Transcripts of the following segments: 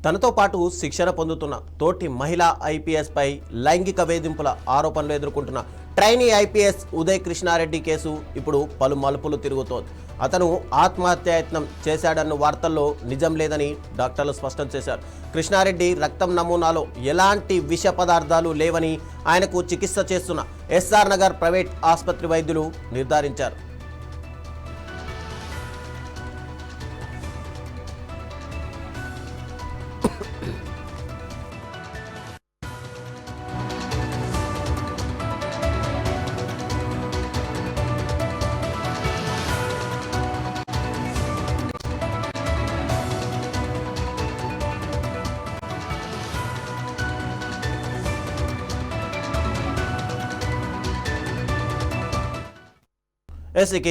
తనతో పాటు శిక్షణ పొందుతున్న తోటి మహిళా ఐపీఎస్పై లైంగిక వేధింపుల ఆరోపణలు ఎదుర్కొంటున్న trainee IPS Uday Krishna Reddy case ఇప్పుడు పలు మలుపులు తిరుగుతోంది. అతను ఆత్మహత్యాయత్నం చేశాడన్న వార్తల్లో నిజం లేదని డాక్టర్లు స్పష్టం చేశారు. కృష్ణారెడ్డి రక్తం నమూనాలో ఎలాంటి విష పదార్థాలు లేవని ఆయనకు చికిత్స చేస్తున్న ఎస్ఆర్ నగర్ ప్రైవేట్ ఆసుపత్రి వైద్యులు నిర్ధారించారు.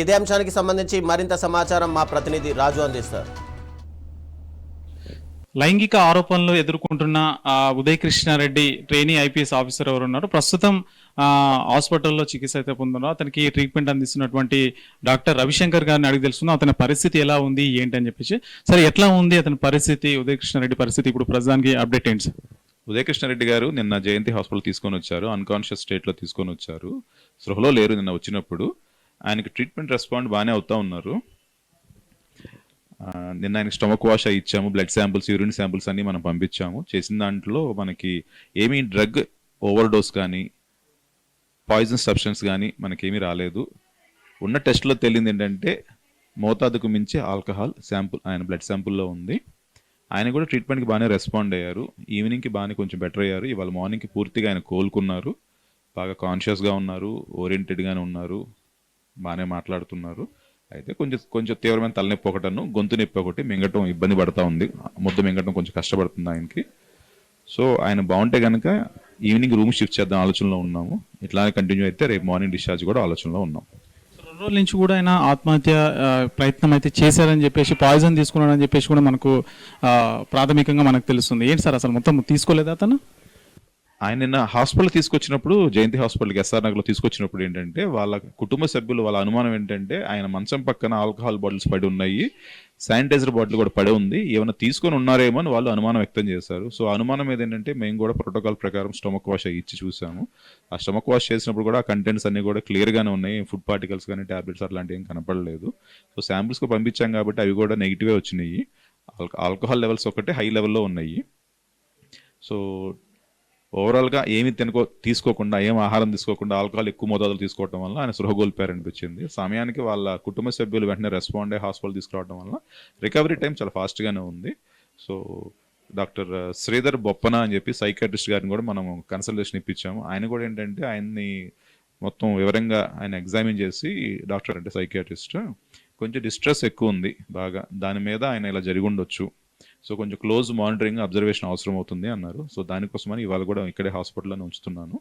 ఇదే అంశానికి సంబంధించి మరింత సమాచారం మా ప్రతినిధి రాజు అందిస్తారు. లైంగిక ఆరోపణలు ఎదుర్కొంటున్న Uday Krishna Reddy trainee IPS officer ఎవరు ఉన్నారు, ప్రస్తుతం హాస్పిటల్లో చికిత్స అయితే పొందుతున్నారు. అతనికి ట్రీట్మెంట్ అందిస్తున్నటువంటి డాక్టర్ రవిశంకర్ గారిని అడిగి తెలుసుకున్నాం అతని పరిస్థితి ఎలా ఉంది ఏంటి అని చెప్పేసి. సరే, ఎట్లా ఉంది అతని పరిస్థితి, ఉదయ్ కృష్ణారెడ్డి పరిస్థితి ఇప్పుడు ప్రస్తుతానికి అప్డేట్ ఏంటి సార్? ఉదయ్ కృష్ణారెడ్డి గారు నిన్న జయంతి హాస్పిటల్ తీసుకొని వచ్చారు. అన్కాన్షియస్ స్టేట్లో తీసుకొని వచ్చారు. స్పృహలో లేరు నిన్న వచ్చినప్పుడు. ఆయనకి ట్రీట్మెంట్ రెస్పాండ్ బాగానే అవుతా ఉన్నారు. నిన్న ఆయనకి స్టమక్ వాష్ అయి ఇచ్చాము, బ్లడ్ శాంపుల్స్, యూరిన్ శాంపుల్స్ అన్ని మనం పంపించాము. చేసిన దాంట్లో మనకి ఏమీ డ్రగ్ ఓవర్ డోస్ కానీ పాయిజన్ సబ్స్టెన్స్ కానీ మనకేమీ రాలేదు. ఉన్న టెస్ట్లో తేలింది ఏంటంటే మోతాదుకు మించి ఆల్కహాల్ శాంపుల్ ఆయన బ్లడ్ శాంపుల్లో ఉంది. ఆయన కూడా ట్రీట్మెంట్కి బాగానే రెస్పాండ్ అయ్యారు. ఈవినింగ్కి బాగానే కొంచెం బెటర్ అయ్యారు. ఇవాళ మార్నింగ్కి పూర్తిగా ఆయన కోలుకున్నారు. బాగా కాన్షియస్గా ఉన్నారు, ఓరియంటెడ్గానే ఉన్నారు, బాగానే మాట్లాడుతున్నారు. అయితే కొంచెం తీవ్రమైన తలనొప్పి ఒకటను, గొంతు నొప్పి ఒకటి, మింగటం ఇబ్బంది పడతా ఉంది. ముద్ద మింగటం కొంచెం కష్టపడుతుంది ఆయనకి. సో ఆయన బాగుంటే కనుక ఈవినింగ్ రూమ్ షిఫ్ట్ చేద్దాం ఆలోచనలో ఉన్నాము. ఇట్లానే కంటిన్యూ అయితే రేపు మార్నింగ్ డిశ్చార్జ్ కూడా ఆలోచనలో ఉన్నాం. 2 రోజుల నుంచి కూడా ఆయన ఆత్మహత్య ప్రయత్నం అయితే చేశారని చెప్పేసి, పాయిజన్ తీసుకున్నాడని చెప్పేసి కూడా మనకు ప్రాథమికంగా మనకు తెలుస్తుంది. ఏంటి సార్ అసలు మొత్తం తీసుకోలేదా అతను? ఆయన నిన్న హాస్పిటల్ తీసుకొచ్చినప్పుడు, జయంతి హాస్పిటల్కి ఎస్ఆర్ నగర్లో తీసుకొచ్చినప్పుడు ఏంటంటే వాళ్ళ కుటుంబ సభ్యులు వాళ్ళ అనుమానం ఏంటంటే ఆయన మంచం పక్కన ఆల్కహాల్ బాటిల్స్ పడి ఉన్నాయి, శానిటైజర్ బాటిల్ కూడా పడి ఉంది, ఏమైనా తీసుకొని ఉన్నారేమో అని వాళ్ళు అనుమానం వ్యక్తం చేశారు. సో అనుమానం ఏంటంటే మేము కూడా ప్రోటోకాల్ ప్రకారం స్టమక్ వాష్ ఇచ్చి చూసాము. ఆ స్టమక్ వాష్ చేసినప్పుడు కూడా ఆ కంటెంట్స్ అన్ని కూడా క్లియర్గానే ఉన్నాయి. ఫుడ్ పార్టికల్స్ కానీ టాబ్లెట్స్ అట్లాంటివి ఏం కనపడలేదు. సో శాంపుల్స్కి పంపించాం కాబట్టి అవి కూడా నెగిటివే వచ్చినాయి. ఆల్కహాల్ లెవెల్స్ ఒకటే హై లెవెల్లో ఉన్నాయి. సో ఓవరాల్గా ఏమి తీసుకోకుండా, ఏం ఆహారం తీసుకోకుండా ఆల్కహాల్ ఎక్కువ మోతాదులు తీసుకోవడం వల్ల ఆయన సృహ కోల్పోయారనిపించింది. సమయానికి వాళ్ళ కుటుంబ సభ్యులు వెంటనే రెస్పాండ్ అయ్యి హాస్పిటల్ తీసుకురావడం వల్ల రికవరీ టైం చాలా ఫాస్ట్గానే ఉంది. సో డాక్టర్ శ్రీధర్ బొప్పన అని చెప్పి సైకాట్రిస్ట్ గారిని కూడా మనం కన్సల్టేషన్ ఇప్పించాము. ఆయన కూడా ఏంటంటే ఆయన్ని మొత్తం వివరంగా ఆయన ఎగ్జామిన్ చేసి, డాక్టర్ అంటే సైకాట్రిస్ట్, కొంచెం డిస్ట్రెస్ ఎక్కువ ఉంది బాగా, దాని మీద ఆయన ఇలా జరిగి ఉండొచ్చు, సో కొంచెం క్లోజ్ మానిటరింగ్, అబ్జర్వేషన్ అవసరం అవుతుంది అన్నారు. సో దానికోసమని ఇవాళ కూడా ఇక్కడే హాస్పిటల్లోనే ఉంచుతున్నాను.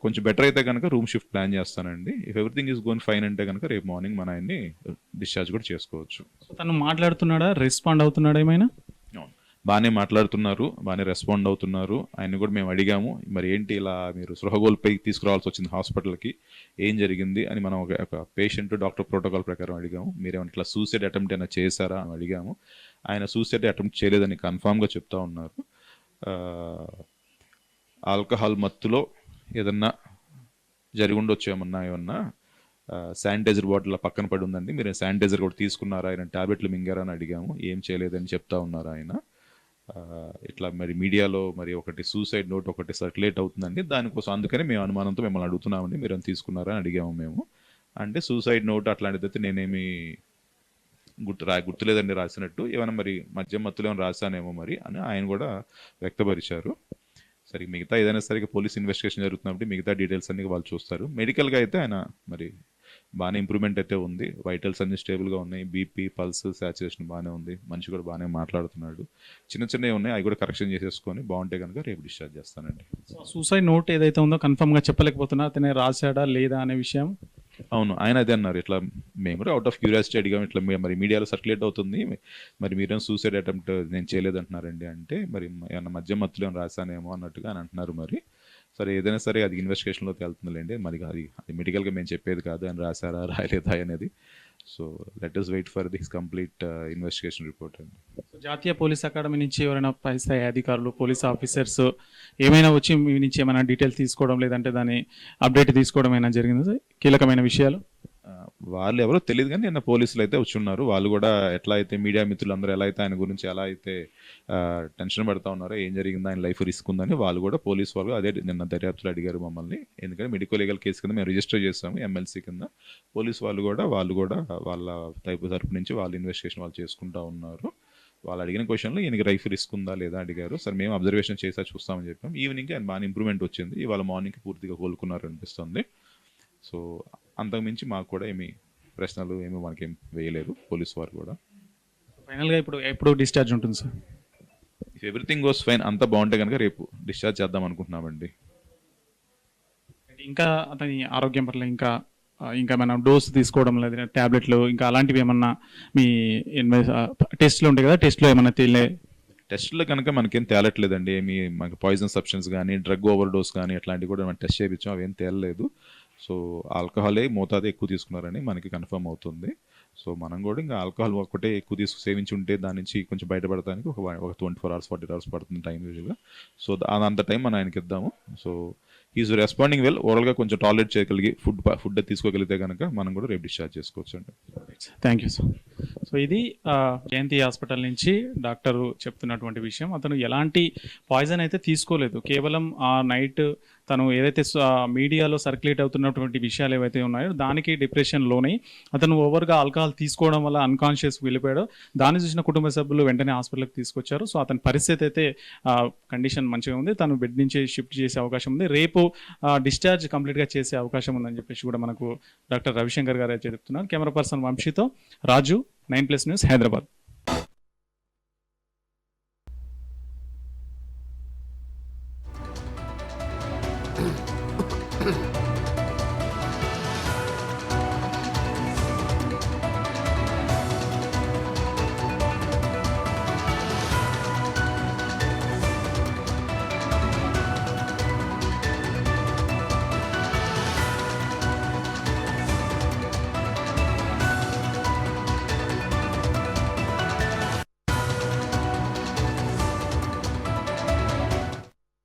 కొంచెం బెటర్ అయితే కనుక రూమ్ షిఫ్ట్ ప్లాన్ చేస్తానండి. If everything is going fine అంటే కనుక రేపు మార్నింగ్ మన ఆయన్ని డిశ్చార్జ్ కూడా చేసుకోవచ్చు. తను మాట్లాడుతున్నాడా, రెస్పాండ్ అవుతున్నాడా ఏమైనా? బాగానే మాట్లాడుతున్నారు, బాగానే రెస్పాండ్ అవుతున్నారు. ఆయన కూడా మేము అడిగాము, మరి ఏంటి ఇలా మీరు సృహగోల్పై తీసుకురావాల్సి వచ్చింది హాస్పిటల్కి, ఏం జరిగింది అని మనం ఒక పేషెంట్ డాక్టర్ ప్రోటోకాల్ ప్రకారం అడిగాము. మీరేమైనా ఇట్లా సూసైడ్ అటెంప్ట్ అయినా చేశారా అని అడిగాము. ఆయన సూసైడ్ అటెంప్ట్ చేయలేదని కన్ఫామ్గా చెప్తా ఉన్నారు. ఆల్కహాల్ మత్తులో ఏదన్నా జరిగి ఉండొచ్చు, ఏమన్నా శానిటైజర్ బాటిల్ పక్కన పడి ఉందండి, మీరు శానిటైజర్ కూడా తీసుకున్నారా, ఆయన టాబ్లెట్లు మింగారా అని అడిగాము. ఏం చేయలేదని చెప్తా ఉన్నారు ఆయన. ఇట్లా మరి మీడియాలో మరి ఒకటి సూసైడ్ నోట్ ఒకటి సర్క్యులేట్ అవుతుందండి, దానికోసం అందుకని మేము అనుమానంతో మిమ్మల్ని అడుగుతున్నామండి, మీరు తీసుకున్నారా అని అడిగాము మేము. అంటే సూసైడ్ నోట్ అట్లాంటిది అయితే నేనేమి గుర్తులేదండి రాసినట్టు, ఏమైనా మరి మద్యం మత్తులో ఏమైనా రాశానేమో మరి అని ఆయన కూడా వ్యక్తపరిచారు. సరే, మిగతా ఏదైనా సరిగ్గా పోలీస్ ఇన్వెస్టిగేషన్ జరుగుతున్నప్పుడు మిగతా డీటెయిల్స్ అన్ని వాళ్ళు చూస్తారు. మెడికల్గా అయితే ఆయన మరి బాగానే ఇంప్రూవ్మెంట్ అయితే ఉంది. వైటల్స్ అన్ని స్టేబుల్గా ఉన్నాయి, బీపీ, పల్స్, సాచురేషన్ బాగానే ఉంది, మనిషి కూడా బాగానే మాట్లాడుతున్నాడు. చిన్నవి ఉన్నాయి, అవి కూడా కరెక్షన్ చేసేసుకొని బాగుంటే కనుక రేపు డిశ్చార్జ్ చేస్తానండి. సూసైడ్ నోట్ ఏదైతే ఉందో కన్ఫర్మ్గా చెప్పలేకపోతున్నా, అతనే రాశాడా లేదా అనే విషయం. అవును, ఆయన అదే అన్నారు. ఇట్లా మేము కూడా అవుట్ ఆఫ్ క్యూరియాసిటీ అడిగాము, ఇట్లా మరి మీడియాలో సర్క్యులేట్ అవుతుంది, మరి మీరేం సూసైడ్ అటెంప్ట్ నేను చేయలేదంటున్నారండి అంటే, మరి ఏమన్నా మధ్య మత్తులో ఏమైనా రాశానేమో అన్నట్టుగా అని అంటున్నారు. మరి సరే, ఏదైనా సరే అది ఇన్వెస్టిగేషన్లో తేలుతుందిలేండి. మరి అది మెడికల్గా మేము చెప్పేది కాదు, ఆయన రాశారా రాయలేదా అనేది. So let us wait for this complete investigation report అండి. జాతీయ పోలీస్ అకాడమీ నుంచి ఎవరైనా పై స్థాయి అధికారులు పోలీస్ ఆఫీసర్స్ ఏమైనా వచ్చి మీ నుంచి ఏమైనా డీటెయిల్స్ తీసుకోవడం లేదంటే దాని అప్డేట్ తీసుకోవడం అయినా జరిగింది సార్? కీలకమైన విషయాలు వాళ్ళు ఎవరో తెలియదు కానీ నిన్న పోలీసులు అయితే వచ్చి ఉన్నారు. వాళ్ళు కూడా ఎట్లా అయితే మీడియా మిత్రులు అందరూ ఎలా అయితే ఆయన గురించి ఎలా అయితే టెన్షన్ పడతా ఉన్నారో, ఏం జరిగిందో, ఆయన లైఫ్ రిస్క్ ఉందని వాళ్ళు కూడా పోలీసు వాళ్ళు అదే నిన్న దర్యాప్తులు అడిగారు మమ్మల్ని. ఎందుకంటే మెడికల్ లీగల్ కేసు కింద మేము రిజిస్టర్ చేస్తాము ఎమ్మెల్సీ కింద. పోలీసు వాళ్ళు కూడా వాళ్ళ తరపు నుంచి వాళ్ళు ఇన్వెస్టిగేషన్ వాళ్ళు చేసుకుంటా ఉన్నారు. వాళ్ళు అడిగిన క్వశ్చన్లో ఈయనకి లైఫ్ రిస్క్ ఉందా లేదా అడిగారు. సార్ మేము అబ్జర్వేషన్ చేసా చూస్తామని చెప్పాం. ఈవినింగ్ ఆయన బాగా ఇంప్రూవ్మెంట్ వచ్చింది. ఇవాళ మార్నింగ్ పూర్తిగా కోలుకున్నారు అనిపిస్తుంది. సో అంతకుమించి మాకు కూడా ఏమి ప్రశ్నలు ఏమి మనకి ఏం వేయలేదు పోలీసు వారు కూడా. ఫైనల్గా ఎప్పుడు డిశ్చార్జ్ ఉంటుంది sir? If everything goes fine, అంతా బాగుంటే కనుక రేపు డిశ్చార్జ్ చేద్దాం అనుకుంటున్నామండి. ఇంకా అతని ఆరోగ్యం పట్ల ఇంకా మనం డోస్ తీసుకోవడం లేదు, ట్యాబ్లెట్లు ఇంకా అలాంటివి ఏమన్నా మీ టెస్ట్లు ఉంటాయి కదా, టెస్ట్లో ఏమన్నా టెస్ట్లో కనుక మనకేం తేలట్లేదండి. ఏమి మనకి పాయిజన్ సబ్స్టెన్స్ కానీ డ్రగ్ ఓవర్ డోస్ కానీ అట్లాంటివి కూడా మనం టెస్ట్ చేయించాం, అవేం తేలలేదు. సో ఆల్కహాలే మోతాదు ఎక్కువ తీసుకున్నారని మనకి కన్ఫర్మ్ అవుతుంది. సో మనం కూడా ఇంకా ఆల్కహాల్ ఒకటే ఎక్కువ సేవించి ఉంటే దాని నుంచి కొంచెం బయటపడటానికి ఒక 24 hours 40 hours పడుతుంది టైం యూజువల్గా. సో అంత టైం మనం ఆయనకి ఇద్దాము. So is responding well. ఓవరాల్గా కొంచెం టాలరేట్ చేయగలిగి ఫుడ్ తీసుకోగలిగితే కనుక మనం కూడా రేపు డిశ్చార్జ్ చేసుకోవచ్చు అండి. Thank you sir. సో ఇది జయంతి హాస్పిటల్ నుంచి డాక్టరు చెప్తున్నటువంటి విషయం. అతను ఎలాంటి పాయిజన్ అయితే తీసుకోలేదు, కేవలం ఆ నైట్ తను ఏదైతే మీడియాలో సర్క్యులేట్ అవుతున్నటువంటి విషయాలు ఏవైతే ఉన్నాయో దానికి డిప్రెషన్ లోనై అతను ఓవర్గా ఆల్కహాల్ తీసుకోవడం వల్ల అన్కాన్షియస్ వెళ్ళిపోయాడు. దాన్ని చూసిన కుటుంబ సభ్యులు వెంటనే హాస్పిటల్కి తీసుకొచ్చారు. సో అతని పరిస్థితి అయితే కండిషన్ మంచిగా ఉంది. తను బెడ్ నుంచి షిఫ్ట్ చేసే అవకాశం ఉంది. రేపు డిశ్చార్జ్ కంప్లీట్గా చేసే అవకాశం ఉందని చెప్పేసి కూడా మనకు డాక్టర్ రవిశంకర్ గారు అయితే చెప్తున్నారు. కెమెరా పర్సన్ వంశీతో రాజు, 9+ న్యూస్, హైదరాబాద్.